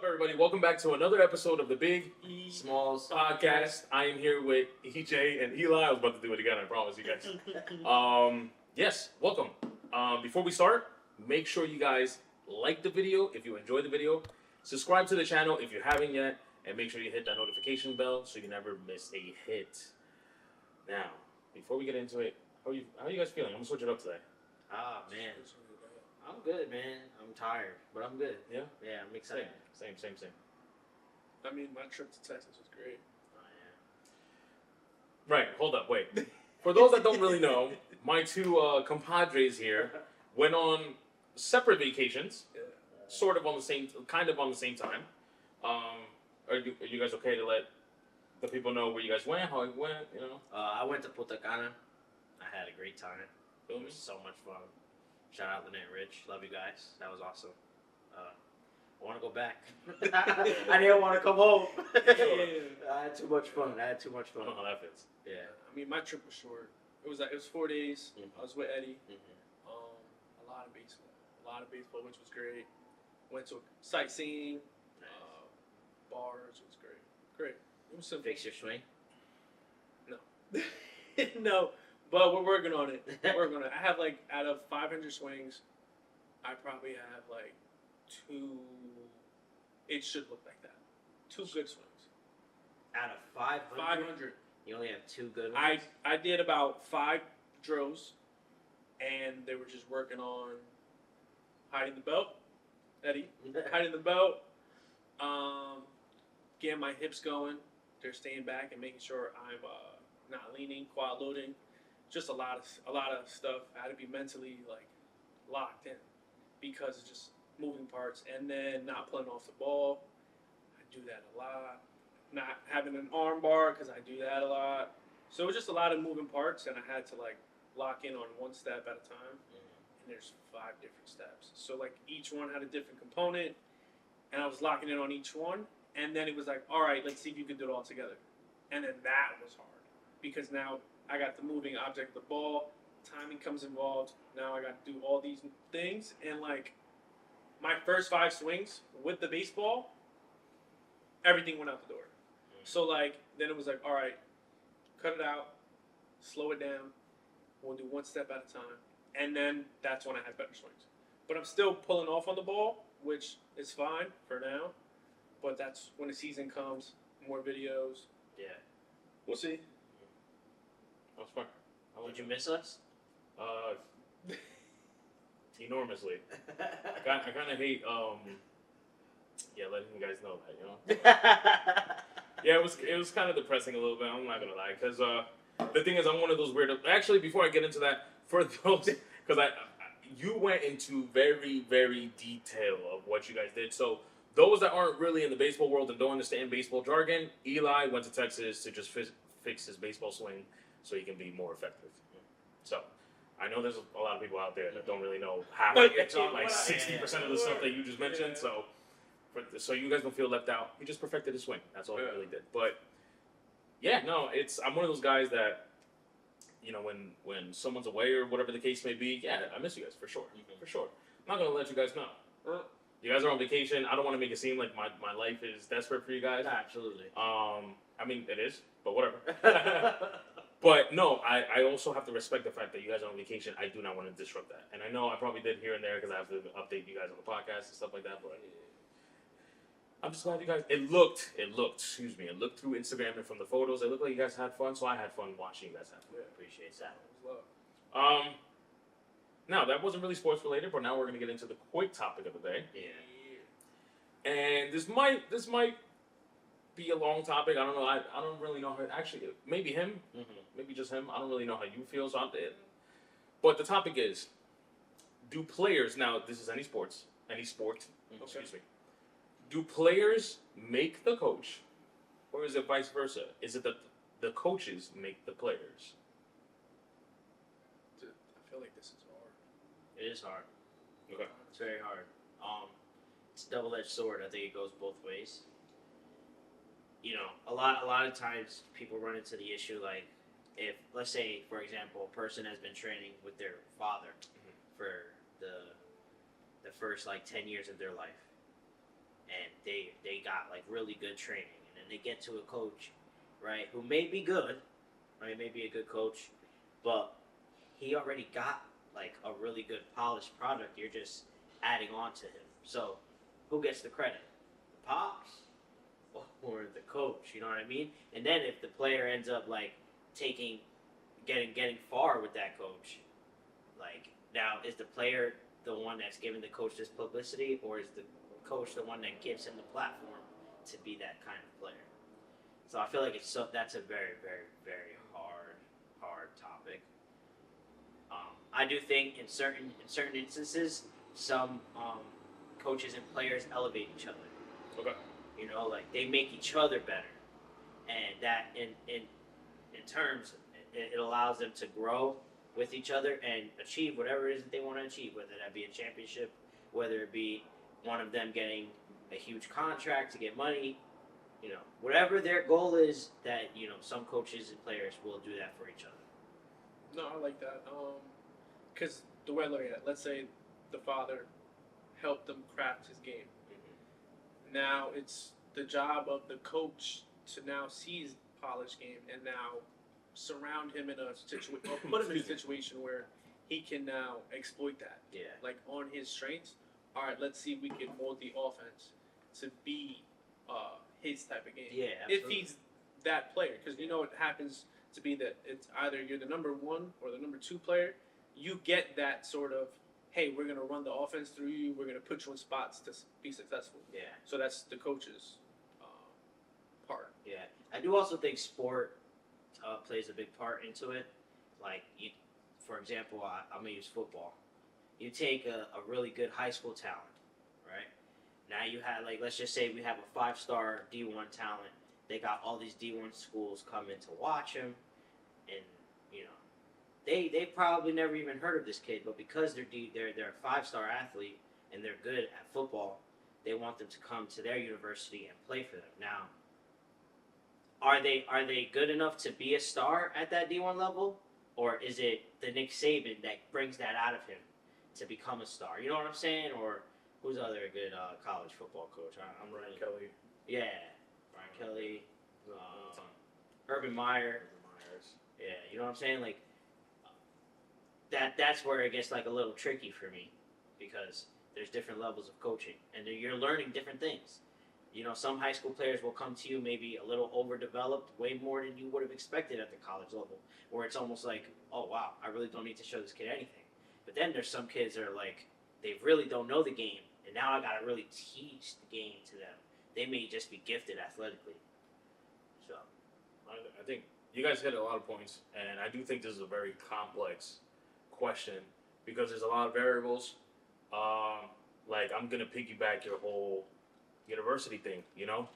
up, everybody? Welcome back to another episode of the Big Smallz Podcast. I am here with EJ and Eli. I was about to do it again, I promise you guys. Yes, welcome. Before we start, make sure you guys like the video if you enjoyed the video. Subscribe to the channel if you haven't yet, and make sure you hit that notification bell so you never miss a hit. Now, before we get into it, how are you guys feeling? I'm gonna switch it up today. Ah, man. I'm good, man. I'm tired, but I'm good. Yeah? Yeah, I'm excited. Same. I mean, my trip to Texas was great. Oh, yeah. Right, hold up, wait. For those that don't really know, my two compadres here went on separate vacations, Yeah. sort of on the same, kind of on the same time. Are you guys okay to let the people know where you guys went, how it went, you know? I went to Punta Cana. I had a great time. Feel It me? was so much fun. Shout out Lynette Rich. Love you guys. That was awesome. I want to go back. I didn't want to come home. I had too much fun. I don't know how that fits. Yeah. I mean, my trip was short. It was 4 days. Mhm. I was with Eddie. Mm-hmm. A lot of baseball, which was great. Went to sightseeing, bars. It was great. It was simple. Fix your swing. No, but we're working on it. I have like out of 500 swings, I probably have like 2. It should look like that. 2 good swings. Out of 500, 500. you only have 2 good ones? I did about 5 drills, and they were just working on hiding the belt. Eddie, hiding the belt, getting my hips going. They're staying back and making sure I'm not leaning, quad loading. Just a lot of stuff. I had to be mentally like locked in because it's just moving parts, and then not pulling off the ball. I do that a lot. Not having an arm bar because I do that a lot. So it was just a lot of moving parts, and I had to like lock in on one step at a time. And there's 5 different steps. So like each one had a different component, and I was locking in on each one. And then it was like, all right, let's see if you can do it all together. And then that was hard because now I got the moving object of the ball, timing comes involved. Now I got to do all these things, and like my first 5 swings with the baseball, everything went out the door. So like then it was like, all right, cut it out, slow it down. We'll do one step at a time, and then that's when I had better swings. But I'm still pulling off on the ball, which is fine for now. But that's when the season comes, more videos. Yeah. We'll see. That was fun. Did you miss us? Enormously. I kind of hate, letting you guys know that, you know? Yeah, it was kind of depressing a little bit, I'm not going to lie, because the thing is, I'm one of those weird, actually, before I get into that, for those, because you went into very, very detail of what you guys did, so those that aren't really in the baseball world and don't understand baseball jargon, Eli went to Texas to just fix his baseball swing so he can be more effective. So, I know there's a lot of people out there that don't really know half, like 60% of the stuff that you just mentioned. So, so you guys don't feel left out. He just perfected his swing. That's all he really did. But yeah, no, I'm one of those guys that, you know, when someone's away or whatever the case may be, yeah, I miss you guys for sure, for sure. I'm not gonna let you guys know. You guys are on vacation. I don't want to make it seem like my life is desperate for you guys. Absolutely. I mean, it is, but whatever. But no, I also have to respect the fact that you guys are on vacation. I do not want to disrupt that. And I know I probably did here and there because I have to update you guys on the podcast and stuff like that. But I'm just glad you guys. It looked through Instagram and from the photos. It looked like you guys had fun. So I had fun watching you guys have fun. Appreciate that. Now that wasn't really sports related, but now we're gonna get into the quick topic of the day. Yeah. And this might be a long topic. I don't know. I don't really know how. Actually, maybe him. Maybe just him. I don't really know how you feel. So I'm dead. But the topic is: do players now? This is any sport. Excuse me. Do players make the coach, or is it vice versa? Is it that the coaches make the players? Dude, I feel like this is hard. It is hard. Okay. It's very hard. It's a double-edged sword. I think it goes both ways. You know, a lot of times people run into the issue like, if let's say, for example, a person has been training with their father for the first like 10 years of their life, and they got like really good training, and then they get to a coach, right, who may be good, right, may be a good coach, but he already got like a really good polished product. You're just adding on to him. So who gets the credit? The pops or the coach? You know what I mean? And then if the player ends up like getting far with that coach, like now is the player the one that's giving the coach this publicity, or is the coach the one that gives him the platform to be that kind of player? So I feel like that's a very, very, very hard topic. I do think in certain instances, some coaches and players elevate each other. Okay. You know, like they make each other better, and that in terms it allows them to grow with each other and achieve whatever it is that they want to achieve, whether that be a championship, whether it be one of them getting a huge contract to get money, you know, whatever their goal is, that, you know, some coaches and players will do that for each other. No, I like that. Because the way I look at it, let's say the father helped them craft his game. Mm-hmm. Now it's the job of the coach to now see his polished game and now surround him in a situation, or put him in a situation where he can now exploit that. Yeah. Like on his strengths. All right, let's see if we can mold the offense to be his type of game. Yeah, if absolutely. he's that player, because you know it happens to be that it's either you're the number one or the number two player. You get that sort of, hey, we're gonna run the offense through you. We're gonna put you in spots to be successful. Yeah. So that's the coach's part. Yeah. I do also think sport plays a big part into it. Like, for example, I'm going to use football. You take a really good high school talent, right? Now you have, like, let's just say we have a 5-star D1 talent. They got all these D1 schools coming to watch him, and, you know, they probably never even heard of this kid, but because they're a 5-star athlete and they're good at football, they want them to come to their university and play for them. Now, are they good enough to be a star at that D1 level, or is it the Nick Saban that brings that out of him to become a star? You know what I'm saying? Or who's other good college football coach? I'm Brian really, Kelly. yeah, Brian Kelly, Urban Meyer. Yeah, you know what I'm saying? Like that's where it gets like a little tricky for me, because there's different levels of coaching and you're learning different things. You know, some high school players will come to you maybe a little overdeveloped, way more than you would have expected at the college level, where it's almost like, oh wow, I really don't need to show this kid anything. But then there's some kids that are like, they really don't know the game, and now I gotta really teach the game to them. They may just be gifted athletically. So I think you guys hit a lot of points, and I do think this is a very complex question because there's a lot of variables. Like, I'm gonna piggyback your whole university thing, you know.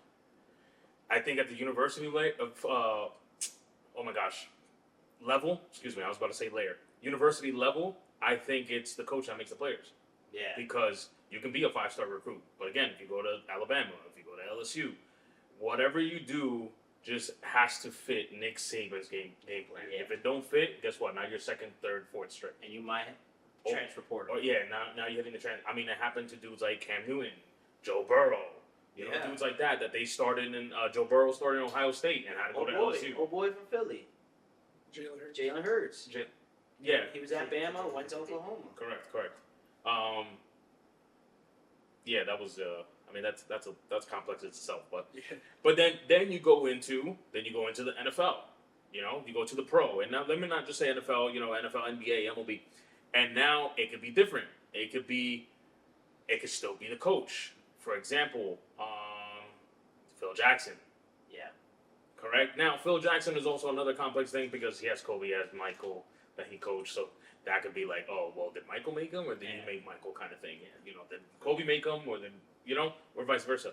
I think at the university level, excuse me, I was about to say layer. University level, I think it's the coach that makes the players. yeah, Because you can be a 5-star recruit, but again, if you go to Alabama, if you go to LSU, whatever you do just has to fit Nick Saban's game plan. Yeah. If it don't fit, guess what? Now you're second, third, fourth straight. and you might transfer portal. Oh yeah, now you're hitting the trend. I mean, it happened to dudes like Cam Newton, Joe Burrow. You know, Yeah. dudes like that they started in. Joe Burrow started in Ohio State and had to go to LSU. Oh boy from Philly, Jalen Hurts. Jalen Hurts. Yeah, He was at Bama, went to Oklahoma. correct. Yeah, that was. I mean, that's complex itself, but Yeah. but then you go into the NFL. You know, you go to the pro, and now let me not just say NFL. You know, NFL, NBA, MLB, and now it could be different. It could still be the coach. For example, Phil Jackson. Yeah. Correct. Now, Phil Jackson is also another complex thing because he has Kobe, he has Michael that he coached. So that could be like, oh, well, did Michael make him or did he make Michael kind of thing? You know, did Kobe make him or did, you know, or vice versa.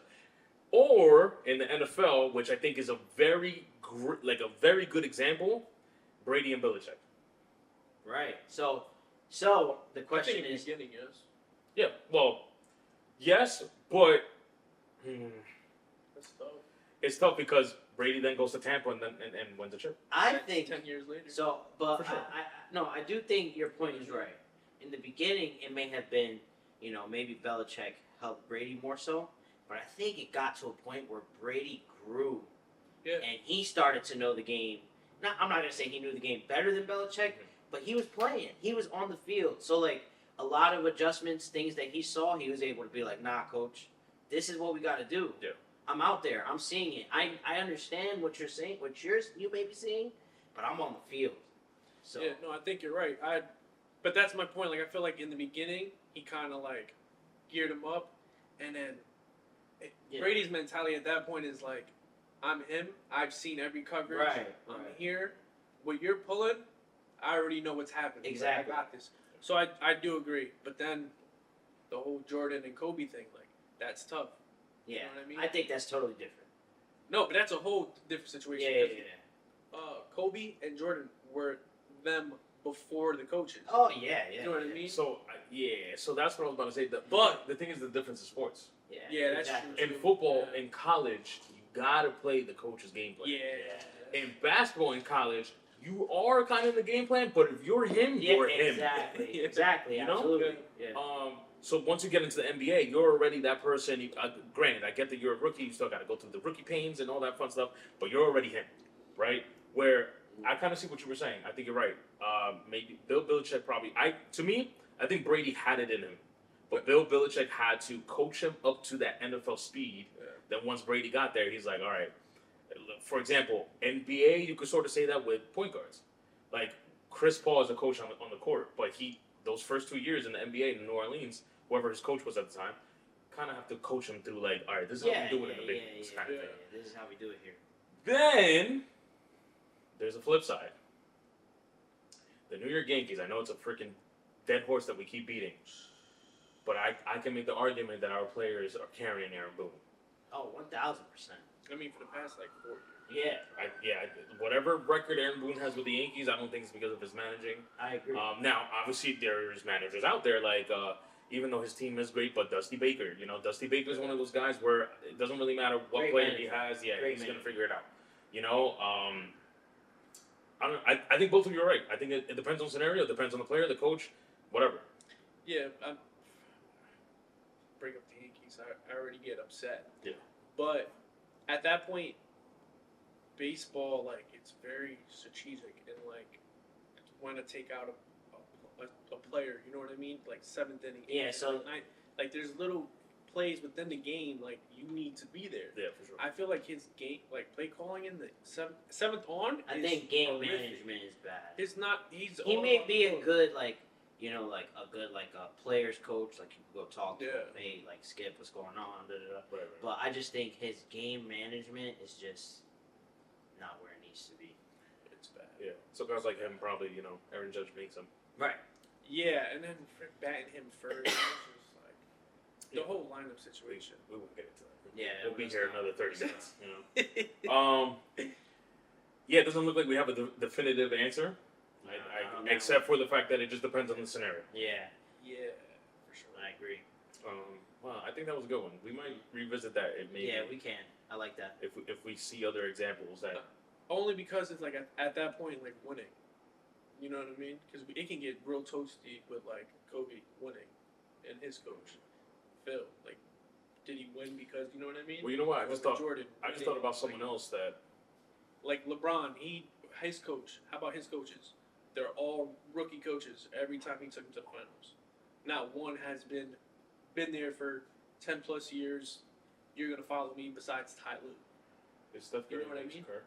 Or in the NFL, which I think is a very good example, Brady and Belichick. Right. So the I question think in the is, beginning, yes. Yeah, well, yes, but That's tough. it's tough because Brady then goes to Tampa and wins the chip. I think 10 years later. so. But For sure. I do think your point is right. In the beginning, it may have been, you know, maybe Belichick helped Brady more so, But I think it got to a point where Brady grew, Yeah. and he started to know the game. I'm not gonna say he knew the game better than Belichick, but he was playing. He was on the field. So like a lot of adjustments, things that he saw, he was able to be like, "Nah, coach, this is what we got to do. Yeah. I'm out there. I'm seeing it. I understand what you're saying, what you may be seeing, but I'm on the field." So Yeah, no, I think you're right. But that's my point. Like, I feel like in the beginning, he kind of like geared him up, and then Yeah. Brady's mentality at that point is like, I'm him. I've seen every coverage. Right, I'm right. here. What you're pulling, I already know what's happening. Exactly. Like, I got this. So I do agree. But then the whole Jordan and Kobe thing, like, that's tough. yeah, You know what I mean? I think that's totally different. No, but that's a whole different Yeah, situation. yeah, 'cause, yeah. Kobe and Jordan were them before the coaches. Oh yeah, yeah. You know what I yeah. mean? So so that's what I was about to say. But- the thing is, the difference in sports. Yeah, Yeah, that's exactly. true. In football, Yeah. in college, you gotta play the coach's game plan. Yeah. In basketball, in college, you are kind of in the game plan, but if you're him, Yeah, you're him. exactly, Yeah. exactly, You know? absolutely. Yeah. So once you get into the NBA, you're already that person. Granted, I get that you're a rookie. You still got to go through the rookie pains and all that fun stuff, but you're already him, right? Where I kind of see what you were saying. I think you're right. Maybe Bill Belichick probably. To me, I think Brady had it in him, but Bill Belichick had to coach him up to that NFL speed. Yeah. Then once Brady got there, he's like, all right. For example, NBA, you could sort of say that with point guards. Like Chris Paul is a coach on the court, but those first 2 years in the NBA in New Orleans, whoever his coach was at the time, kind of have to coach him through like, all right, this is how we do it in the big leagues, kind of yeah. thing. This is how we do it here. Then there's a flip side. The New York Yankees. I know it's a freaking dead horse that we keep beating, but I can make the argument that our players are carrying Aaron Boone. Oh, 1,000%. I mean, for the past like 4 years. Yeah, Whatever record Aaron Boone has with the Yankees, I don't think it's because of his managing. I agree. Now, obviously, there's managers out there like, even though his team is great, but Dusty Baker. Dusty Baker is one of those guys where it doesn't really matter what Great player manager. he has. Yeah, Great he's gonna manager. figure it out. I think both of you are right. I think it depends on scenario, it depends on the player, the coach, whatever. Yeah, bring up the Yankees. I already get upset. Yeah. But at that point, baseball, like, it's very strategic and like want to take out a player. You know what I mean? Like seventh inning. Yeah, eighth, so- ninth. Like there's little plays within the game. Like you need to be there. Yeah, for sure. I feel like his game, like play calling in the seventh on. I is think game horrific. management is bad. It's not. He's. He all may about be the a good like a good players coach. Like you can go talk to him. Yeah. Hey, like Skip, what's going on? Da, da, da. Whatever. But I just think his game management is just not where it needs to be. It's bad. Yeah. So guys like him probably, Aaron Judge makes him. Right. Yeah, and then batting him first. It was just like the Yeah. whole lineup situation. We won't get into that. Yeah. We'll be it was here not- another 30 minutes. Yeah, it doesn't look like we have a definitive answer, I don't know. except for the fact that it just depends on the scenario. Yeah, Yeah, for sure. I agree. Well, I think that was a good one. We might revisit that if maybe Yeah, we can. I like that. if we see other examples that. Only because it's like at that point, like winning. You know what I mean? Because it can get real toasty with like Kobe winning and his coach, Phil. Like, did he win because you know what I mean? Well, you know what? Or with Jordan. I just winning, thought about someone else that. Like LeBron, his coach. How about his coaches? They're all rookie coaches. Every time he took them to the finals, not one has been there for 10 plus years. You're gonna follow me besides Ty Lue. Is Steph You Curry know what I makes mean? Kerr?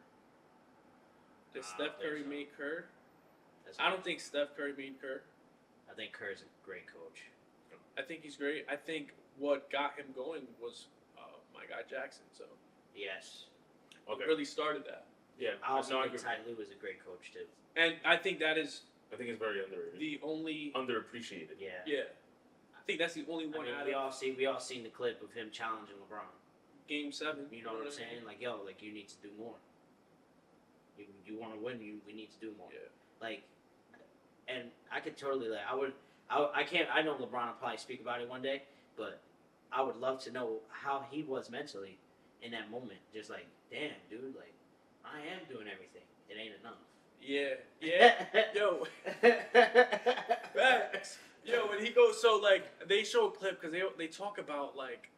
Did I Steph don't think Curry so. make Kerr? That's I don't think Steph Curry made Kerr. I think Kerr's a great coach. I think he's great. I think what got him going was my guy Jackson. So Yes. Okay. it really started that. Yeah. I also no, I think agree. Ty Lue is a great coach too. And I think that is I think it's very underrated. the only. Underappreciated. Yeah. Yeah. I think that's the only I one mean, out we of all seen the clip of him challenging LeBron. Game 7. You know what I'm saying? Like, yo, like you need to do more. You want to win? We need to do more. Yeah. Like, and I could totally like I can't. I know LeBron will probably speak about it one day, but I would love to know how he was mentally in that moment. Just like, damn, dude, like I am doing everything. It ain't enough. Yeah. Yeah. Yo. Facts. Yo, when he goes, so like they show a clip because they talk about like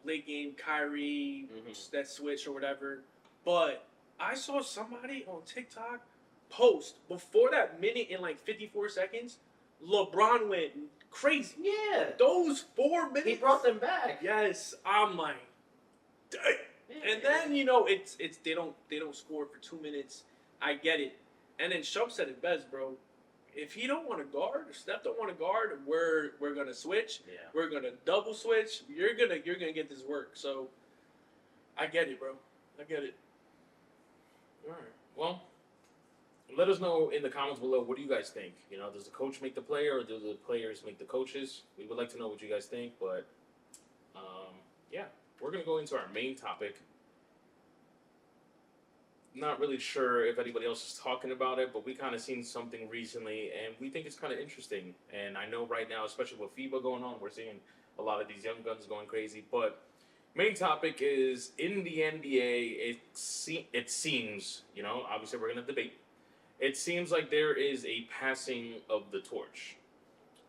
late game Kyrie, Mhm. that switch or whatever. But I saw somebody on TikTok post before that minute and like 54 seconds, LeBron went crazy. Yeah. Those 4 minutes. He brought them back. Yes, I'm like, dang. Yeah. And then it's they don't score for 2 minutes. I get it. And then Shump said it best, bro. If he don't want to guard, if Steph don't want to guard, we're gonna switch. Yeah. We're gonna double switch. You're gonna get this work. So I get it, bro. I get it. All right. Well, let us know in the comments below. What do you guys think? Does the coach make the player, or do the players make the coaches? We would like to know what you guys think. But yeah, we're gonna go into our main topic. Not really sure if anybody else is talking about it, but we kind of seen something recently, and we think it's kind of interesting. And I know right now, especially with FIBA going on, we're seeing a lot of these young guns going crazy. But main topic is in the NBA. It seems, obviously we're gonna debate. It seems like there is a passing of the torch.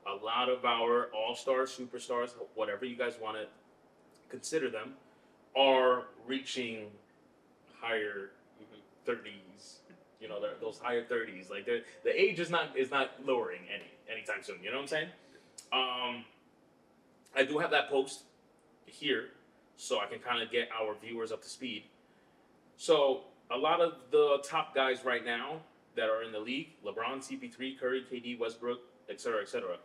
A lot of our all-stars, superstars, whatever you guys want to consider them, are reaching higher 30s. Those higher 30s. Like the age is not lowering anytime soon. You know what I'm saying? I do have that post here, so I can kind of get our viewers up to speed. So a lot of the top guys right now that are in the league: LeBron, CP3, Curry, KD, Westbrook, etc., etc.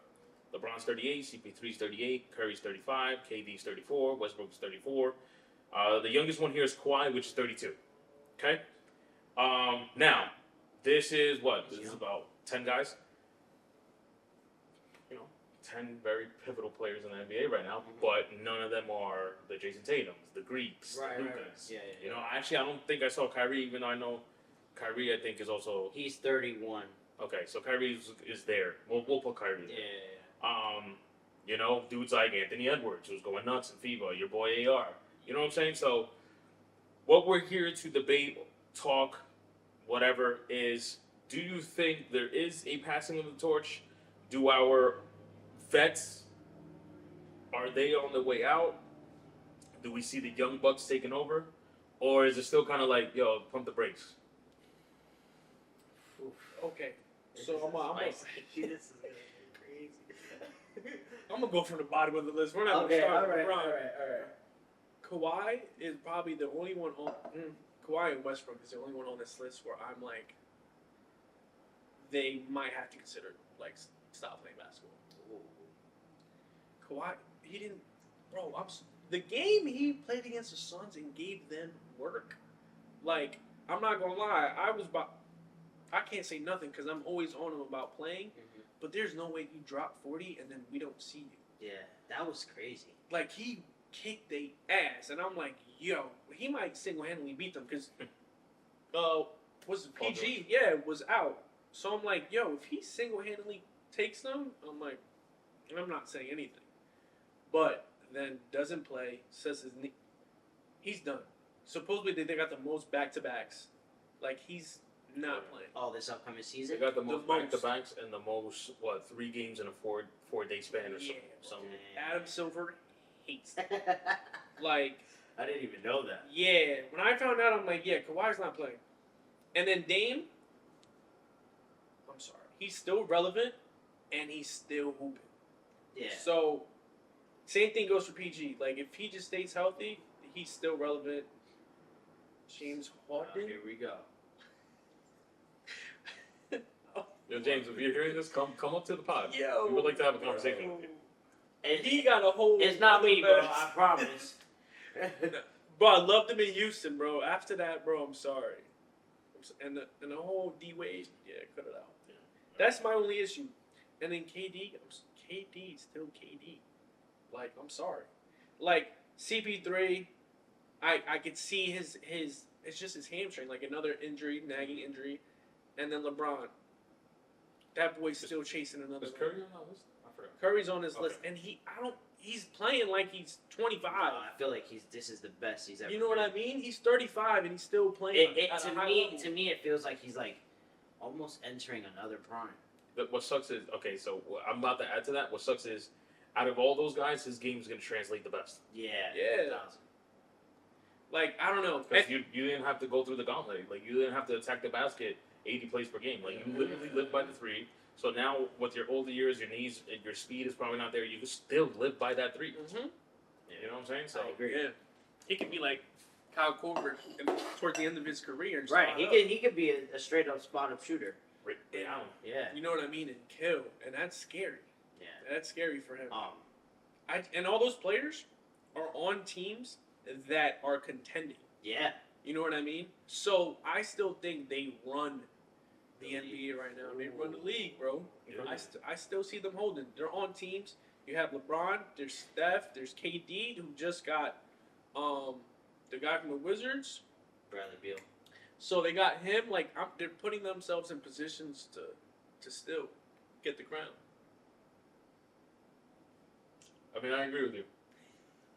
LeBron's 38, CP3's 38, Curry's 35, KD's 34, Westbrook's 34. The youngest one here is Kawhi, which is 32. Okay. Now, this is what? This is about 10 guys. 10 very pivotal players in the NBA right now, but none of them are the Jason Tatums, the Greeks, the Lucas. Right. Yeah. Actually, I don't think I saw Kyrie, even though I know Kyrie, I think, is also... He's 31. Okay, so Kyrie is there. We'll put Kyrie there. Yeah. Dudes like Anthony Edwards, who's going nuts in FIBA, your boy AR. You know what I'm saying? So, what we're here to debate, talk, whatever, is, do you think there is a passing of the torch? Do our vets, are they on the way out? Do we see the young bucks taking over? Or is it still kind of like, yo, pump the brakes? Okay, so I'm gonna This is crazy. I'm gonna go from the bottom of the list. We're not Okay, gonna start all right. with LeBron. Kawhi is probably the only one on. Kawhi and Westbrook is the only one on this list where I'm like, they might have to consider stop playing basketball. Kawhi, he didn't, bro. The game he played against the Suns and gave them work. Like, I'm not gonna lie, I can't say nothing because I'm always on him about playing. But there's no way you drop 40 and then we don't see you. Yeah, that was crazy. Like, he kicked their ass, and I'm like, yo, he might single-handedly beat them because, was PG? Yeah, was out. So I'm like, yo, if he single-handedly takes them, I'm like, I'm not saying anything. But then doesn't play, says he's done. Supposedly they got the most back-to-backs. Like, he's not playing. Oh, this upcoming season? They got the most back-to-backs and the most, 3 games in a four-day span or something. Adam Silver hates that. Like, I didn't even know that. Yeah, when I found out, I'm like, yeah, Kawhi's not playing. And then Dame, I'm sorry, he's still relevant, and he's still hooping. Yeah. So, same thing goes for PG. Like, if he just stays healthy, he's still relevant. James Harden. Here we go. Yo, James, if you're hearing this, come up to the pod. Yo, we would like to have a conversation with you. And he got a whole. It's not me, bro. I promise. Bro, I loved him in Houston, bro. After that, bro, I'm sorry. And the whole D Wade, yeah, cut it out. Yeah. That's my only issue. And then KD is still KD. Like, I'm sorry. Like, CP3, I could see his it's just his hamstring, like another injury, nagging injury. And then LeBron. That boy's still chasing another. Is Curry on that list? I forgot. Curry's on his list, and he's playing like he's 25. I feel like this is the best he's ever. You know what I mean? He's 35 and he's still playing. To me, it feels like he's like almost entering another prime. What sucks is, okay, so I'm about to add to that. What sucks is, out of all those guys, his game's gonna translate the best. Yeah. Yeah. 1,000. Like, I don't know. Because you didn't have to go through the gauntlet. Like, you didn't have to attack the basket 80 plays per game. Like, you literally live by the three. So now, with your older years, your knees, your speed is probably not there. You can still live by that three. Mm-hmm. You know what I'm saying? So I agree. Yeah. He could be like Kyle Korver towards the end of his career. And Right. spot up. He could be a straight up spot up shooter. right down. Yeah. You know what I mean? And kill. And that's scary. Yeah. That's scary for him. Um. And all those players are on teams that are contending. Yeah. You know what I mean? So I still think they run the NBA right now. They run the league, bro. Yeah. I still see them holding. They're on teams. You have LeBron. There's Steph. There's KD, who just got the guy from the Wizards. Bradley Beal. So they got him. Like they're putting themselves in positions to still get the crown. I mean, I agree with you.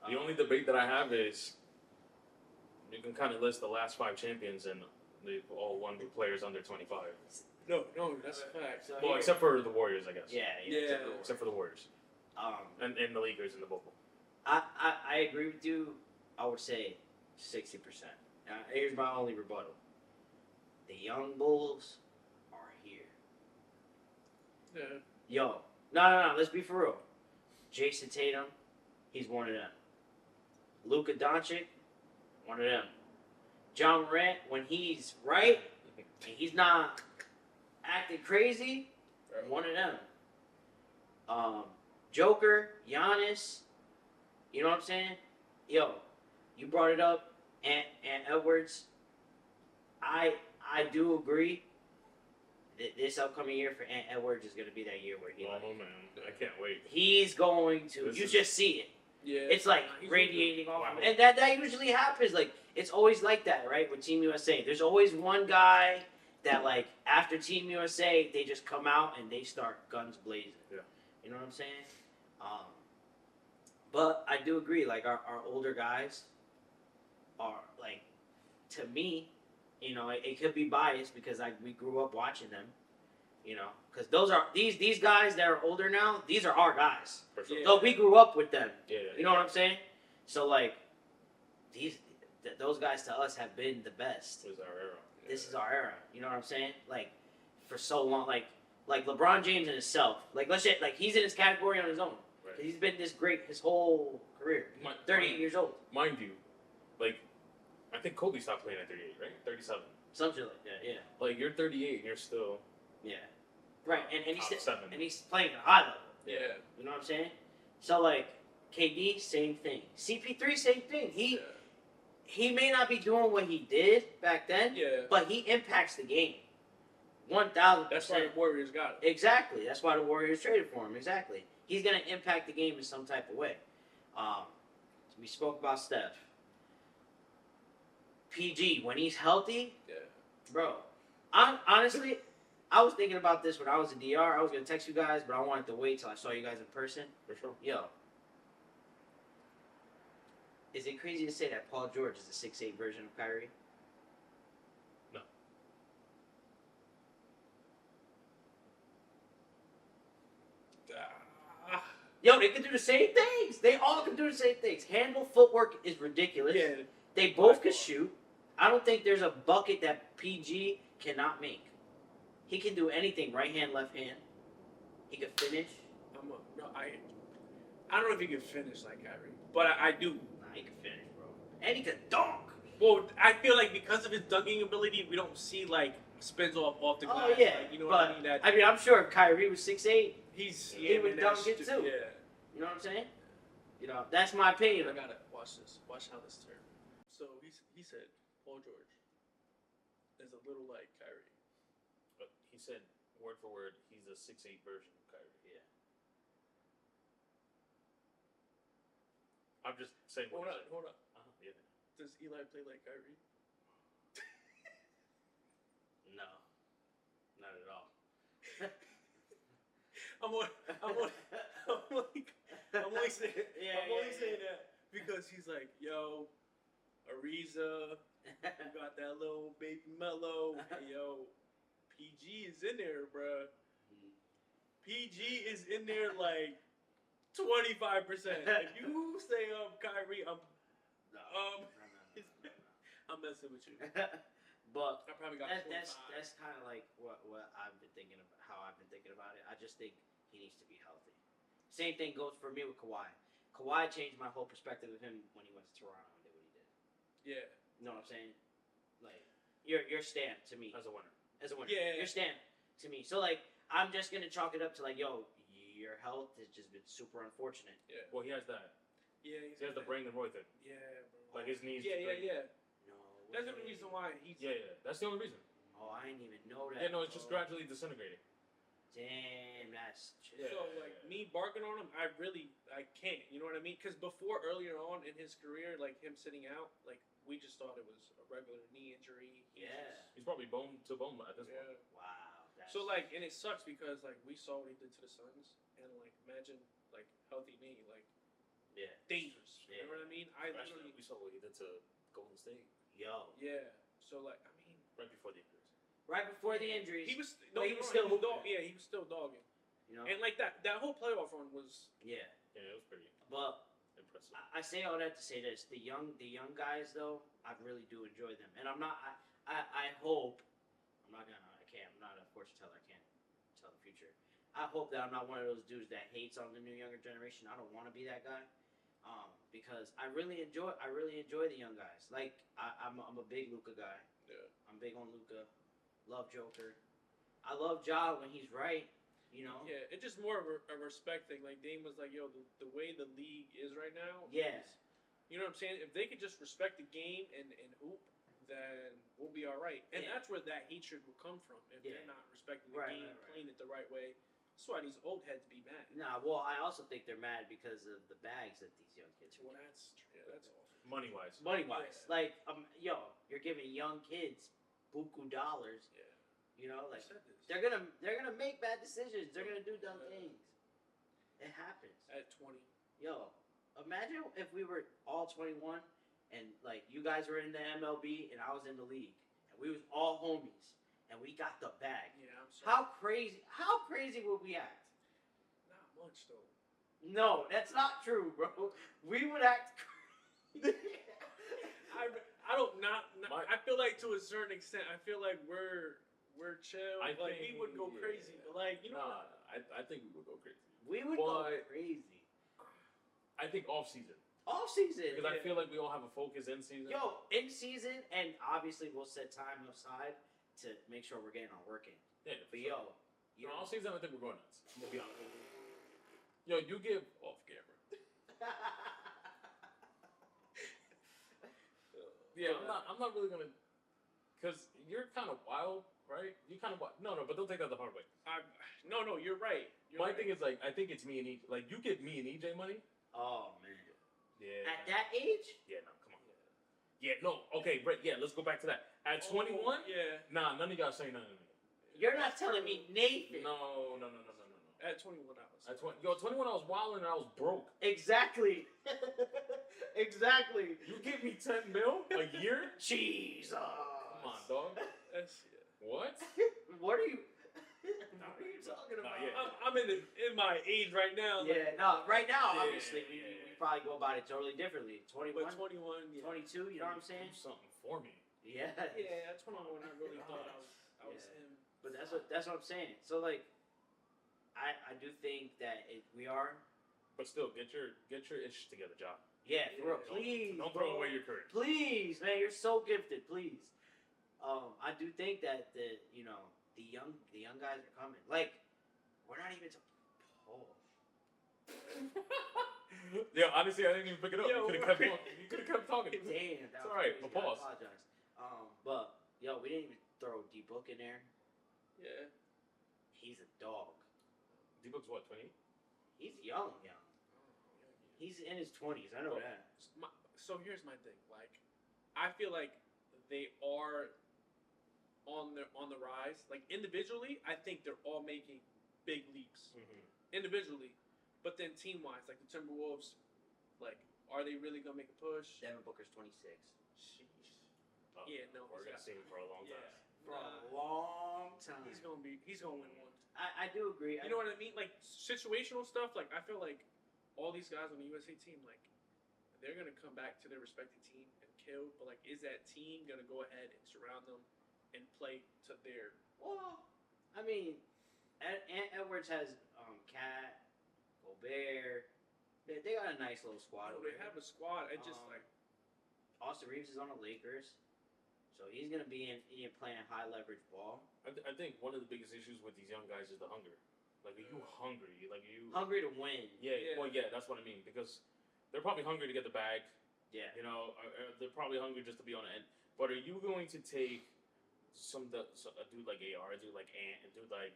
The only debate that I have is you can kind of list the last 5 champions, and they've all won with players under 25. No, that's a fact. So Well, here- except for the Warriors, I guess. Yeah. Yeah. Except for the Warriors. And the Lakers in the bubble. I agree with you. I would say 60%. Here's my only rebuttal. The young Bulls are here. Yeah. Yo, no. Let's be for real. Jason Tatum, he's one of them. Luka Doncic, one of them. John Morant, when he's right, and he's not acting crazy, one of them. Joker, Giannis, you know what I'm saying? Yo, you brought it up, and Edwards. I do agree that this upcoming year for Ant Edwards is going to be that year where Oh, man. I can't wait. he's going to. This You is- just see it. Yeah. It's like He's radiating off, Wow. him. And that usually happens. Like it's always like that, right? With Team USA, there's always one guy that like after Team USA, they just come out and they start guns blazing. Yeah. You know what I'm saying? But I do agree. Like our older guys are like, to me, you know, it could be biased because we grew up watching them. You know, because those are these guys that are older now. These are our guys. For sure. Yeah. So we grew up with them. Yeah. You know what I'm saying? So like, those guys to us have been the best. This is our era. This is our era. You know what I'm saying? Like, for so long, like LeBron James in himself. Like let's say, like he's in his category on his own. Right. He's been this great his whole career. 38 years old. Mind you, like, I think Kobe stopped playing at 38, right? 37. Something like that. Yeah. Like, you're 38 and you're still Yeah. Right. And top he's 7. and he's playing at a high level. Yeah. You know what I'm saying? So like KD, same thing. CP3, same thing. He may not be doing what he did back then, Yeah. but he impacts the game. 1,000%. That's why the Warriors got it. Exactly. That's why the Warriors traded for him. Exactly. He's gonna impact the game in some type of way. We spoke about Steph. PG, when he's healthy, Yeah. bro. Honestly, I was thinking about this when I was in DR. I was gonna text you guys, but I wanted to wait till I saw you guys in person. For sure. Yo, is it crazy to say that Paul George is the 6'8" version of Kyrie? No. Yo, they can do the same things. They all can do the same things. Handle footwork is ridiculous. Yeah. They both can shoot. I don't think there's a bucket that PG cannot make. He can do anything, right hand, left hand. He can finish. I don't know if he can finish like Kyrie, but I do. Nah, he can finish, bro. And he can dunk. Well, I feel like because of his dunking ability, we don't see like spins off the glass. Oh, yeah. Like, you know but, what I mean? I'm sure if Kyrie was 6'8", He would dunk it too. Yeah. you know what I'm saying? You know, that's my opinion. I gotta watch this. Watch how this turns. So he said Paul George is a little like Kyrie. But he said, word for word, he's a 6'8" version of Kyrie. Yeah. I'm just saying what Hold on. Yeah. Does Eli play like Kyrie? No, not at all. I'm only saying that because he's like, yo, Ariza, you got that little baby mellow. Hey, yo, PG is in there, bruh. PG is in there like 25%. If you say Kyrie, No. Um, No. I'm messing with you. But I probably got that's kind of like what I've been thinking about. How I've been thinking about it. I just think he needs to be healthy. Same thing goes for me with Kawhi. Kawhi changed my whole perspective of him when he went to Toronto and did what he did. Yeah. You know what I'm saying? Like you're Stan to me As a winner. Yeah. You're Stan to me. So like I'm just gonna chalk it up to like yo, your health has just been super unfortunate. Yeah. Well, he has that. Yeah. He has the Brandon Roy thing. Yeah, bro. Like his knees. Yeah. No. That's the way. reason why he's. Yeah. That's the only reason. Oh, I didn't even know that. Yeah, no, it's just bro. gradually disintegrating. Damn, that's. Yeah. So like me barking on him, I can't. You know what I mean? Because before earlier on in his career, like him sitting out, like we just thought it was a regular knee injury. He's probably bone to bone at this Yeah. point. Wow. That's... So like, and it sucks because like we saw what he did to the Suns, and like imagine like healthy knee, like Yeah. dangerous. Yeah. You know what I mean? Especially, we saw what he did to Golden State Yo. Yeah. So like, I mean, right before the injuries. Right before the injuries. he was he was still hooping. he was still dogging. You know. And like that whole playoff run was. Yeah. Yeah, it was pretty But impressive. I say all that to say this: the young guys, though, I really do enjoy them, and I'm not. I hope. I'm not gonna. I can't. I'm not a fortune teller. I can't tell the future. I hope that I'm not one of those dudes that hates on the new younger generation. I don't want to be that guy, because I really enjoy the young guys. Like I'm a big Luka guy. Yeah. I'm big on Luka. Love Joker. I love Ja when he's right. You know. Yeah, it's just more of a respect thing. Like Dame was like, "Yo, the way the league is right now." Yeah. You know what I'm saying? If they could just respect the game and hoop, then we'll be all right. And Yeah. that's where that hatred will come from. If Yeah. they're not respecting the Right, game, right, right. playing it the right way. That's why these old heads be mad. Nah, well, I also think they're mad because of the bags that these young kids are Well, getting. that's awesome. Money wise. Money wise. Yeah. Like, yo, you're giving young kids buku dollars. Yeah. You know, I like said this. they're gonna make bad decisions. They're gonna do dumb Yeah. things. It happens. At 20. Yo, imagine if we were all 21 and like you guys were in the MLB and I was in the league and we was all homies and we got the bag. Yeah, I'm sorry. How crazy would we act? Not much, though. No, that's not true, bro. We would act crazy. I don't not My- I feel like to a certain extent, I feel like we're chill. I Like, think- we would go crazy. yeah. But, like, you know. Nah, I think we would go crazy. We would go But- crazy. I think off season. Off season. Because I feel like we all have a focus in season. Yo, in season, and obviously we'll set time aside to make sure we're getting our work in. Yeah, But yo, you no, know, off season I think we're going nuts. I'm gonna be honest. Yo, you give off camera. Yeah, I'm not really gonna, cause you're kind of wild, right? You kind of wild. No, but don't take that the hard way. No, you're right. My thing is like, I think it's me and EJ. Like, you give me and EJ money. oh man, Yeah. at that age, Yeah, no, come on. Yeah, no, okay, right. Yeah, let's go back to that. At 21, Yeah. nah, none of y'all say nothing to me. you're not telling me Nathan. No. At 21 hours. At 21, I was wilding and I was broke. Exactly. Exactly. You give me 10 mil a year? Jesus. Come on, dog. That's, What? What are you? What are you talking about? yeah. I'm in my age right now. Like, Yeah, no, right now, Yeah, obviously, yeah. we probably go about it totally differently. 21, but 21, yeah. 22, you know what I'm saying? Do something for me. Yeah. Yeah, at 21, I really thought I was Yeah. him. But that's what I'm saying. So, like, I do think that we are. But still, get your ish together, Ja. Yeah, for real. Don't- Please. Don't bro. throw away your career. Please, man, you're so gifted. Please. I do think that the young guys are coming. Like, we're not even to Paul. Yeah, honestly, I didn't even pick it up. Yo, You could have kept talking. Damn, that It's was alright, crazy. but pause. I apologize. But yo, we didn't even throw D Book in there. Yeah. He's a dog. D-Book's what, 20? He's young. He's in his 20s. I know Well, that. So here's my thing. Like, I feel like they are on the rise. Like individually, I think they're all making big leaps individually, but then team wise, like the Timberwolves, like, are they really gonna make a push? Devin Booker's 26. Sheesh. Oh, Yeah, no, We're he's going got- to see him for a long time. Yeah. For a long time. He's gonna win one. I do agree. You know what I mean? Like situational stuff. Like I feel like all these guys on the USA team, like, they're gonna come back to their respective team and kill. But like, is that team gonna go ahead and surround them and play to their? Well, I mean, Edwards has Cat, Gobert. They got a nice little squad. They have a squad. It just like Austin Reeves is on the Lakers, so he's gonna be in playing high leverage ball. I think one of the biggest issues with these young guys is the hunger. Like, are you hungry? Like, are you Hungry to win. Yeah, well, yeah, that's what I mean, because they're probably hungry to get the bag. Yeah. You know, they're probably hungry just to be on the end. But are you going to take a dude like AR, a dude like Ant, a dude like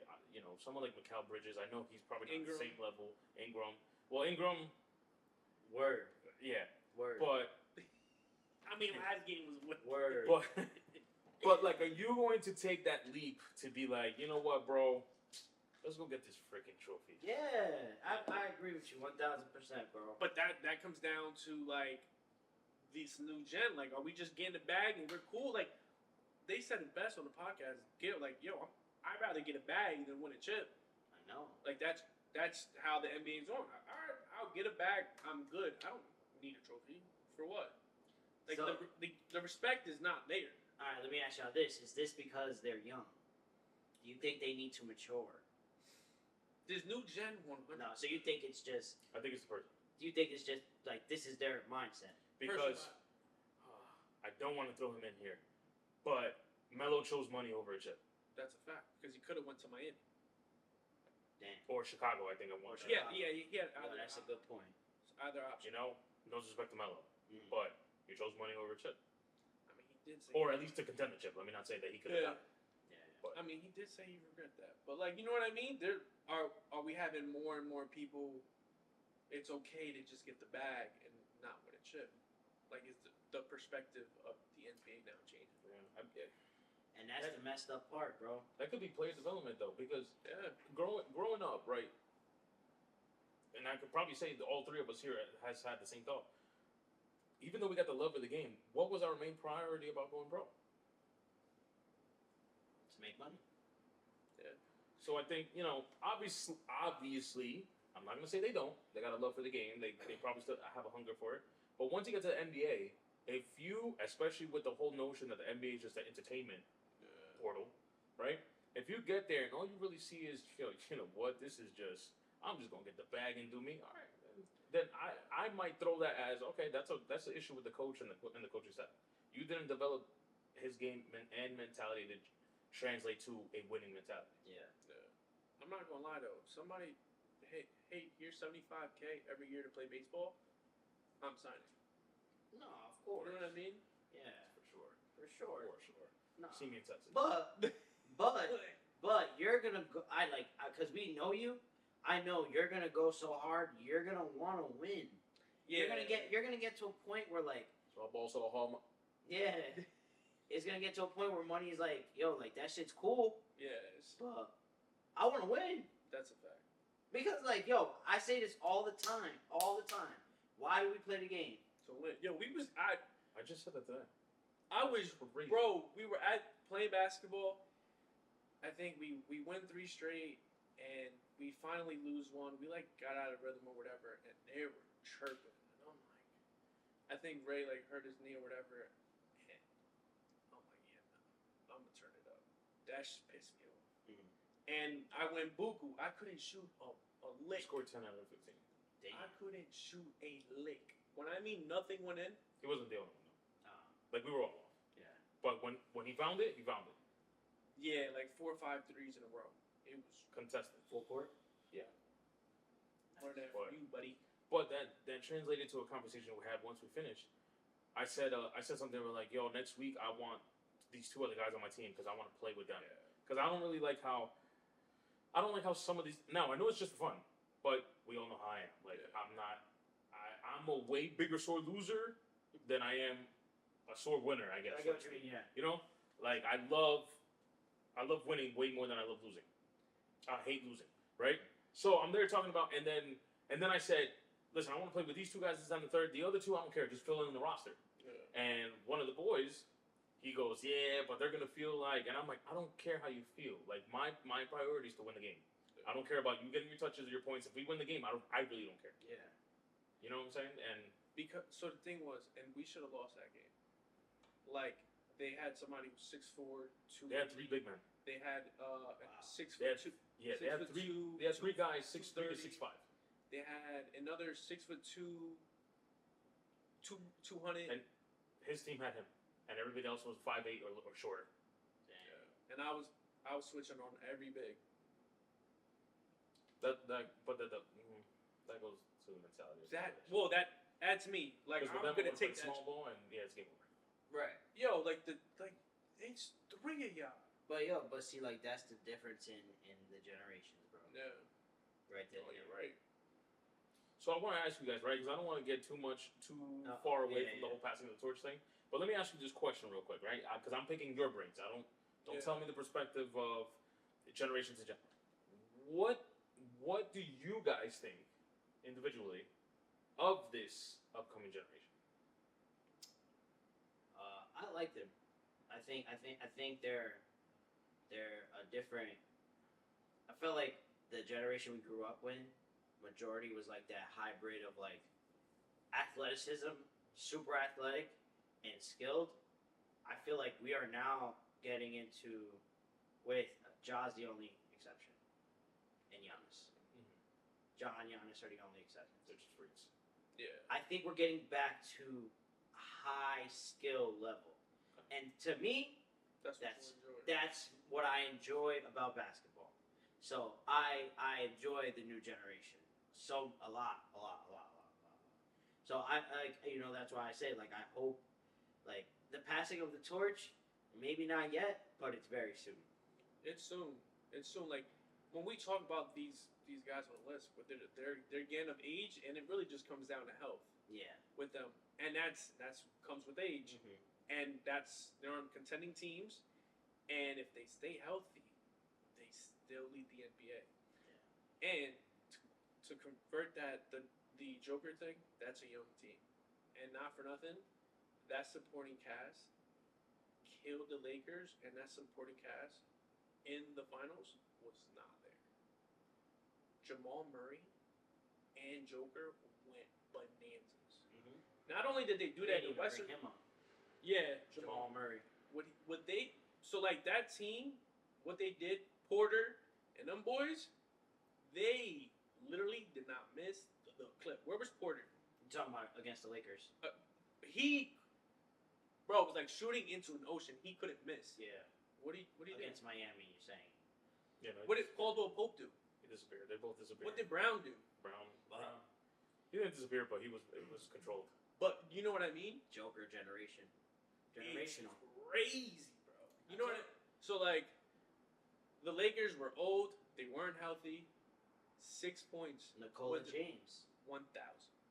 someone like Mikal Bridges? I know he's probably not Ingram. the same level. Ingram. Well, Ingram. Word. Yeah. Word. But I mean, last game was Word. But like, are you going to take that leap to be like, you know what, bro? Let's go get this freaking trophy. Yeah, I agree with you 1000%, bro. But that comes down to like this new gen. Like, are we just getting the bag and we're cool? Like, they said it best on the podcast. I'd rather get a bag than win a chip. I know. Like, that's how the NBA is on. All right, I'll get a bag. I'm good. I don't need a trophy for what? Like, So, the respect is not there. all right, let me ask y'all this: is this because they're young? Do you think they need to mature? This new gen 100. No. So you think it's just? I think it's the person. Do you think it's just like this is their mindset? Because I don't want to throw him in here, but Melo chose money over a chip. That's a fact because he could have went to Miami. Damn. Or Chicago, I think I want. Yeah, he had No, either. that's a good point. Either option. No disrespect to Melo, Mm. but you chose money over a chip, I mean, he did say. or at least to contend the chip. Let me not say that he could have Yeah. got it. Yeah. But I mean, he did say he regret that, but like, you know what I mean? There are we having more and more people? It's okay to just get the bag and not win a chip. Like, is the perspective of the NBA now changing? Yeah, And that's the messed up part, bro. that could be player development though, because Yeah, growing up, right? And I could probably say that all three of us here has had the same thought. Even though we got the love of the game, what was our main priority about going pro? To make money. So I think, obviously, I'm not gonna say they don't. They got a love for the game. They probably still have a hunger for it. But once you get to the NBA, if you, especially with the whole notion that the NBA is just an entertainment portal, right? If you get there and all you really see is, what, this is just, I'm just gonna get the bag and do me. All right, then I might throw that as, okay, that's the issue with the coach and the coaching staff. You didn't develop his game and mentality to translate to a winning mentality. Yeah. I'm not gonna lie though. Somebody, hey, here's $75K every year to play baseball. I'm signing. No, of course. You know what I mean? Yeah, For sure. for sure. For sure. No. See me in Texas. But you're gonna go. Cause we know you. I know you're gonna go so hard. You're gonna want to win. Yeah. You're gonna get to a point where like, So I ball so hard. yeah, it's gonna get to a point where money is like, yo, like that shit's cool, Yes, but I want to win. that's a fact. Because like, yo, I say this all the time. Why do we play the game? So win. I just said that today. I was, Crazy. bro. We were playing basketball. I think we win 3 straight, and we finally lose one. We like got out of rhythm or whatever, and they were chirping. And I'm like, I think Ray like hurt his knee or whatever, and I'm like, yeah, no, I'm gonna turn it up. That just pissed me off. Mhm. And I went buku. I couldn't shoot a He lick. scored 10 out of 15. Damn. I couldn't shoot a lick. When I mean nothing went in. He wasn't the only one, though. Nah. Like, we were all off. Yeah. But when he found it, he found it. Yeah, like 4 or 5 threes in a row. It was Contested. Full court. more than Boy. for you, buddy. But that translated to a conversation we had once we finished. I said something like, yo, next week I want these 2 other guys on my team because I want to play with them. Because I don't really like how some of these. Now I know it's just for fun, but we all know how I am. Like I'm a way bigger sore loser than I am a sore winner. I guess. I get what you mean. Yeah. You know, like I love winning way more than I love losing. I hate losing, right? So I'm there talking about, and then I said, listen, I want to play with these 2 guys this time the third. The other 2, I don't care, just fill in the roster. Yeah. And one of the boys, he goes, yeah, but they're gonna feel like, and I'm like, I don't care how you feel. Like my priority is to win the game. I don't care about you getting your touches or your points. If we win the game, I really don't care. Yeah. You know what I'm saying? And Because so the thing was, and we should have lost that game. Like they had somebody who was 6'4", 2. they had 3 big men. They had 6 They had, foot 2. yeah, they had 3. They had 3 guys, 6'3" to 6'5". They had another 6'2", 200. And his team had him, and everybody else was 5'8" or shorter. And I was switching on every big. That goes to the mentality. That's me. Like Because I'm gonna take that. small ball, and yeah, it's game over. Right. Yo, like it's 3 of y'all. But see, like that's the difference in the generations, bro. Yeah. Right there. Oh, you're right. So I want to ask you guys, right? Because I don't want to get too far away from the whole passing of the torch thing. But let me ask you this question real quick, right? Because I'm picking your brains. Don't tell me the perspective of generations in general. What do you guys think individually of this upcoming generation? I like them. I think they're a different. I feel like the generation we grew up with, majority was like that hybrid of like athleticism, super athletic, and skilled. I feel like we are now getting into, with Ja's the only exception, and Giannis. Ja and Giannis are the only exceptions. They're just freaks. Yeah. I think we're getting back to high skill level, and to me, that's what I enjoy about basketball. So I enjoy the new generation a lot. So I that's why I say like I hope like the passing of the torch, maybe not yet, but it's very soon. It's soon. Like when we talk about these guys on the list, but they're getting of age, and it really just comes down to health. Yeah. With them, and that's comes with age, and they're on contending teams, and if they stay healthy, they still lead the NBA. Yeah. And to convert that the Joker thing, that's a young team, and not for nothing, that supporting cast killed the Lakers, and that supporting cast in the finals was not there. Jamal Murray and Joker went bananas. Not only did they do that in the Western, yeah, Jamal Murray. What they so like that team, what they did, Porter and them boys, they literally did not miss the clip. Where was Porter? You talking about against the Lakers? He was like shooting into an ocean. He couldn't miss. Yeah. What do you against Miami? You're saying? Yeah. No, what did Caldwell Pope do? He disappeared. They both disappeared. What did Brown do? Brown. He didn't disappear, but it was controlled. But you know what I mean? Joker generation. It's crazy, bro. You know what? So like, the Lakers were old. They weren't healthy. 6 points. Nikola James. 1,000.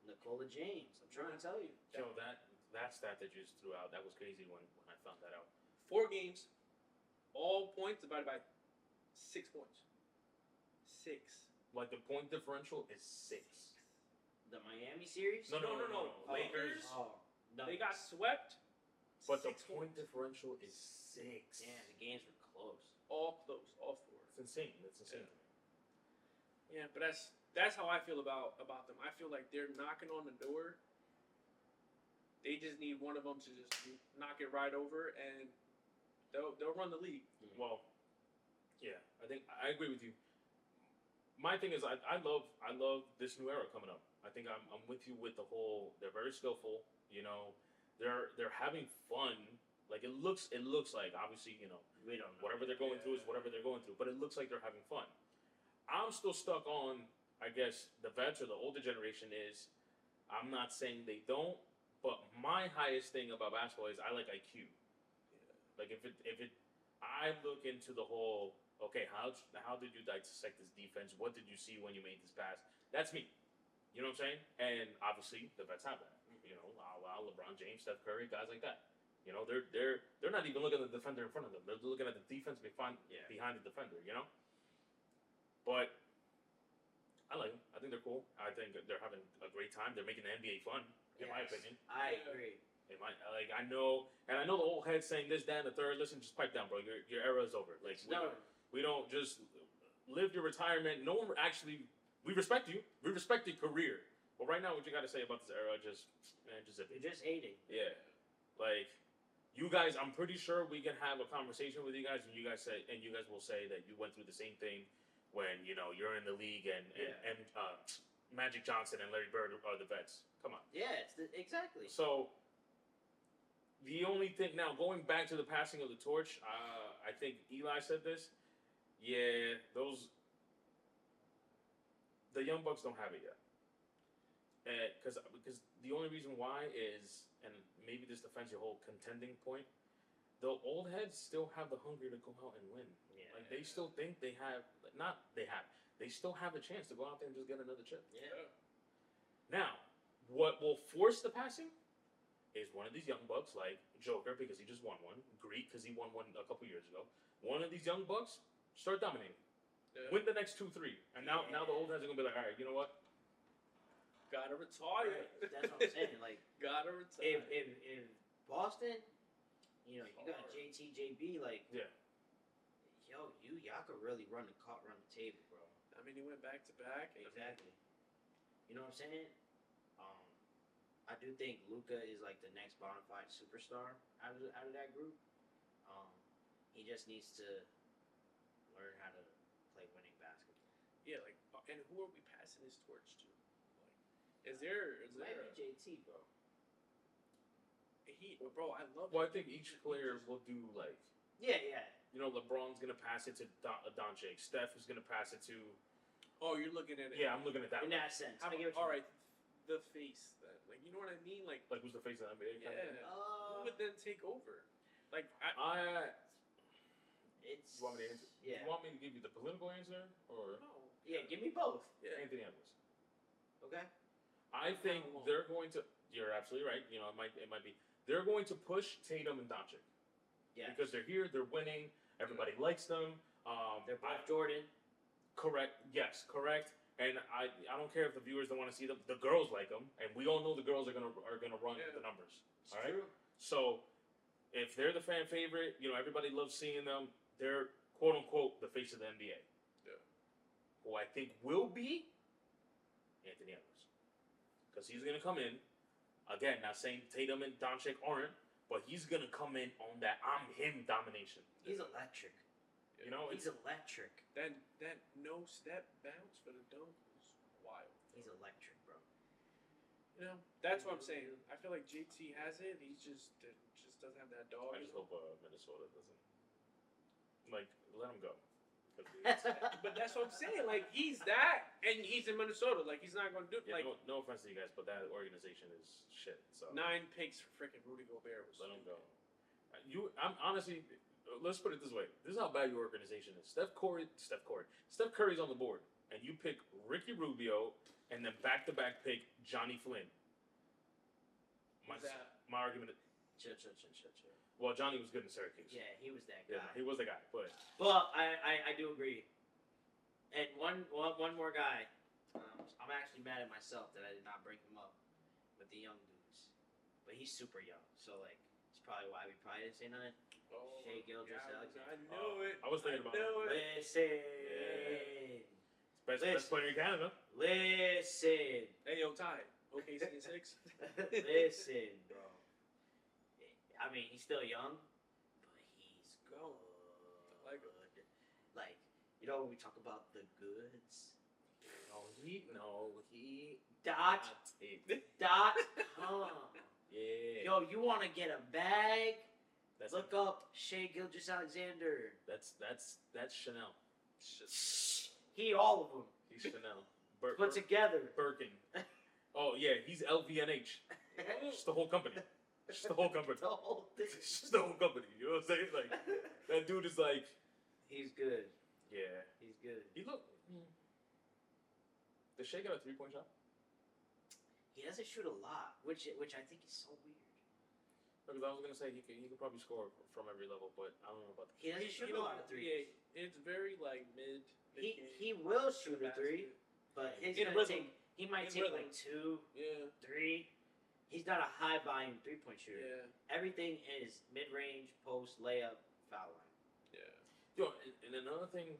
Nikola James. I'm trying to tell you. Joe, that stat that you just threw out, that was crazy when I found that out. 4 games, all points divided by 6 points. 6. Like the point differential is 6. The Miami series? No. Lakers. No. They got swept. But the point differential is 6. Yeah, the games were close. All close. All 4. It's insane. That's insane. Yeah, but that's how I feel about them. I feel like they're knocking on the door. They just need one of them to just knock it right over, and they'll run the league. Well, yeah, I think I agree with you. My thing is, I love this new era coming up. I think I'm with you with the whole. They're very skillful. You know, they're having fun. Like it looks like obviously we don't know. Whatever they're going through is whatever they're going through. But it looks like they're having fun. I'm still stuck on, I guess, the vets or the older generation is. I'm not saying they don't, but my highest thing about basketball is I like IQ. Yeah. Like if it, I look into the whole. Okay, how did you dissect this defense? What did you see when you made this pass? That's me. You know what I'm saying? And obviously the vets have that. You know, LeBron James, Steph Curry, guys like that. You know, they're not even looking at the defender in front of them. They're looking at the defense behind the defender. You know. But I like them. I think they're cool. I think they're having a great time. They're making the NBA fun, in my opinion. I agree. I know the old head saying this, that, and the third. Listen, just pipe down, bro. Your era is over. Like we don't just live your retirement. No one actually. We respect you. We respect your career. But right now, what you got to say about this era? Just zip You're it. just hating. Yeah, like you guys. I'm pretty sure we can have a conversation with you guys, and you guys will say that you went through the same thing when you're in the league, and Magic Johnson and Larry Bird are the vets. Come on. Yeah, exactly. So the only thing now, going back to the passing of the torch, I think Eli said this. Yeah, the Young Bucks don't have it yet. Because the only reason why is, and maybe this defends your whole contending point, the old heads still have the hunger to go out and win. Yeah. Like they still think they still have a chance to go out there and just get another chip. Yeah. Now, what will force the passing is one of these young bucks, like Joker because he just won one, Greek because he won one a couple years ago. One of these young bucks start dominating, win the next 2-3, and now the old heads are gonna be like, all right, you know what? Gotta retire. Right. That's what I'm saying. Like, Gotta retire. if Boston, you got JB, like, y'all could really run the table, bro. I mean, he went back to back. Exactly. You know what I'm saying? I do think Luka is like the next bona fide superstar out of that group. He just needs to learn how to play winning basketball. Yeah, like, and who are we passing his torch to? Is there Might be JT, bro. Bro, I love. Well, I think each player will do like. Yeah. LeBron's gonna pass it to Doncic. Steph is gonna pass it to. Oh, you're looking at it. Yeah, I'm looking at that. In that sense. All right, the face. Like, you know what I mean? Like who's the face of the NBA? Yeah. Who would then take over? Like, It's. You want me to answer? Yeah. You want me to give you the political answer or? No. Yeah, give me both. Yeah. Anthony Edwards. Okay. I think they're going to. You're absolutely right. It might be. They're going to push Tatum and Doncic. Yeah. Because they're here, they're winning. Everybody likes them. They're both Jordan. Correct. Yes, correct. And I don't care if the viewers don't want to see them. The girls like them, and we all know the girls are gonna run the numbers. It's all right. true. So if they're the fan favorite, everybody loves seeing them. They're quote unquote the face of the NBA. Yeah. Who I think will be Anthony Edwards, because he's gonna come in again. Not saying Tatum and Doncic aren't, but he's gonna come in on that I'm him domination. He's electric. He's electric. That bounce for the dunk was wild. He's electric, bro. That's what I'm saying. I feel like JT has it. He just doesn't have that dog. I just hope Minnesota doesn't let him go. But that's what I'm saying. Like, he's that, and he's in Minnesota. Like, he's not going to do it. Yeah, like, no offense to you guys, but that organization is shit. So 9 picks for freaking Rudy Gobert was let him go. I'm honestly. Let's put it this way. This is how bad your organization is. Steph Curry's on the board, and you pick Ricky Rubio, and then back-to-back pick Johnny Flynn. My argument is... Chill. Well, Johnny was good in Syracuse. Yeah, he was that guy. Yeah, he was the guy, but... But I do agree. And one more guy. I'm actually mad at myself that I did not bring him up with the young dudes. But he's super young, so, like, it's probably why we probably didn't say nothing. Shea Gilgeous-Alexander. I knew it. I was thinking about it. Listen. Best player in Canada. Listen. Hey, yo, Ty. OKC in 6. Listen, bro. I mean, he's still young, but he's good. Like, when we talk about the goods. .com. Yeah. Yo, you want to get a bag? Look up Shea Gilgeous-Alexander. That's Chanel. He all of them. He's Chanel. Put together. Birkin. Oh yeah, he's LVNH. Just the whole company. Just the whole company. The whole thing. Just the whole company. You know what I'm saying? Like that dude is like. He's good. Yeah. He's good. He look. Does Shea got a 3-point shot? He doesn't shoot a lot, which I think is so weird. Because I was gonna say he could probably score from every level, but I don't know about that. He doesn't shoot a lot of threes. It's very like mid. He will shoot a 3, but he might take like 2, 3. He's not a high volume 3-point shooter. Yeah. Everything is mid range, post, layup, foul line. Yeah. Yo, and another thing.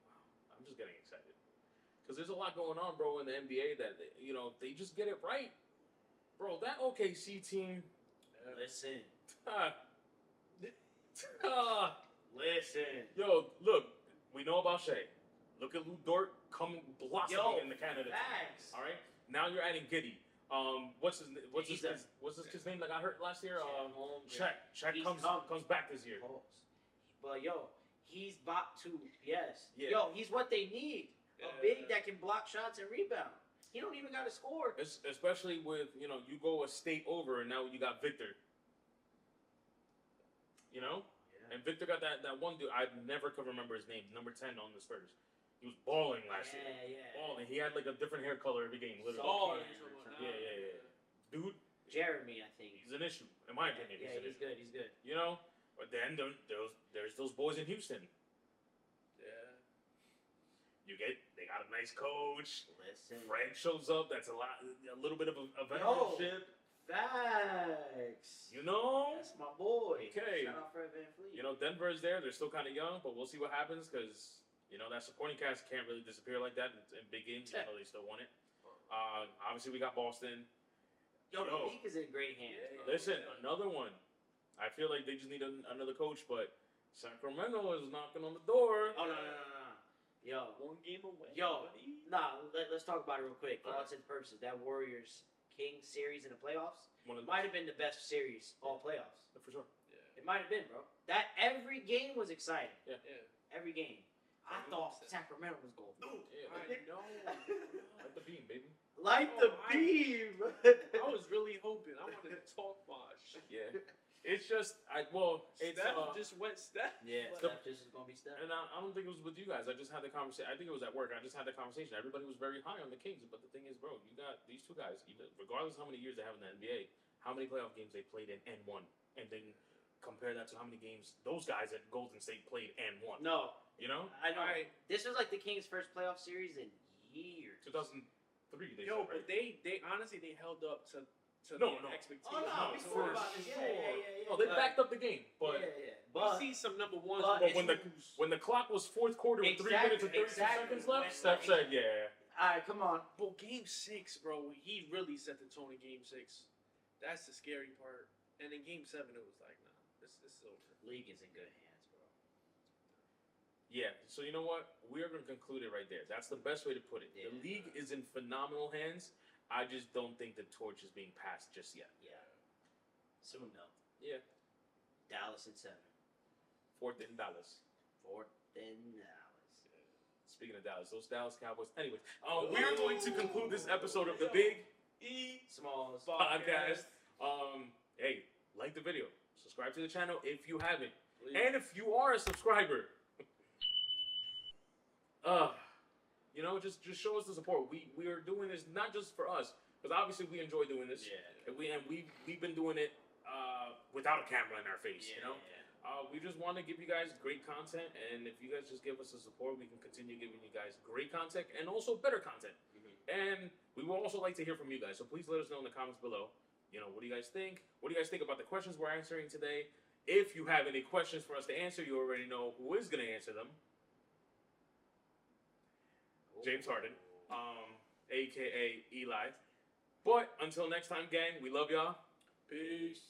Wow, I'm just getting excited because there's a lot going on, bro, in the NBA that they just get it right, bro. That OKC team. Listen. Listen. Yo, look, we know about Shea. Look at Lou Dort coming blossoming in the Canada facts. team. All right, now you're adding Giddy. What's his kid's name that got hurt last year? Check comes back this year. But yo, he's about to Yeah. Yo, he's what they need. A big that can block shots and rebound. He don't even got to score. Especially with you go a state over and now you got Victor. And Victor got that one dude. I never could remember his name. Number 10 on the Spurs. He was balling last year. Yeah. Balling. He had like a different hair color every game. Literally. Yeah. Dude. Jeremy, I think. He's an issue, in my opinion. Yeah, he's good. He's good. But then there's those boys in Houston. Yeah. They got a nice coach. Listen. Fred shows up. That's a little bit of a veteranship. Facts. That's my boy. Okay. Shout out Fred VanVleet. Denver's there. They're still kind of young, but we'll see what happens because that supporting cast can't really disappear like that in big games. Even though they still won it. Obviously, we got Boston. The league is in great hands. Bro. Listen, another one. I feel like they just need another coach, but Sacramento is knocking on the door. Oh, no. Yo. One game away. Yo. Let's talk about it real quick. For all intents and purposes, that Warriors-Kings series in the playoffs might have been the best series all playoffs. For sure. Yeah. It might have been, bro. That every game was exciting. Yeah. Every game. I thought Sacramento was going. Yeah, I know. Like the beam, baby. Like the beam. I was really hoping. I wanted to talk much. Yeah. It's just, Steph just went Steph. Yeah, But- Steph just is going to be Steph. and I don't think it was with you guys. I just had the conversation. I think it was at work. I just had the conversation. Everybody was very high on the Kings, but the thing is, bro, you got these two guys. Regardless of how many years they have in the NBA, how many playoff games they played in and won, and then compare that to how many games those guys at Golden State played and won. No. You know, I know. Right. This was like the Kings' first playoff series in years. 2003. They Yo, said, right? but they honestly they held up to No, the no. expectations. Oh, no, we for spoke about this. Yeah. No, they backed up the game, but yeah. We But see some number ones. but when the clock was fourth quarter with 3 minutes and 32 seconds left, When, Steph said, "Yeah." all right, come on. But game 6, bro, he really set the tone in game 6. That's the scary part. And in game 7, it was like, nah, this is over. League is in good hands, bro. Yeah, so you know what? We are going to conclude it right there. That's the best way to put it. Yeah. The league is in phenomenal hands. I just don't think the torch is being passed just yet. Yeah. Soon though. Yeah. Dallas at 7. Fourth in Dallas. Fourth in Dallas. Speaking of Dallas, those Dallas Cowboys. Anyways, we are going to conclude this episode of the Big E Smallz. Podcast. Hey, like the video. Subscribe to the channel if you haven't. Please. And if you are a subscriber, just show us the support. We are doing this not just for us, because obviously we enjoy doing this. Yeah. And we've been doing it without a camera in our face. Yeah. We just want to give you guys great content, and if you guys just give us the support, we can continue giving you guys great content and also better content. Mm-hmm. And we would also like to hear from you guys. So please let us know in the comments below. What do you guys think? What do you guys think about the questions we're answering today? If you have any questions for us to answer, you already know who is going to answer them. James Harden, a.k.a. Eli. But until next time, gang, we love y'all. Peace.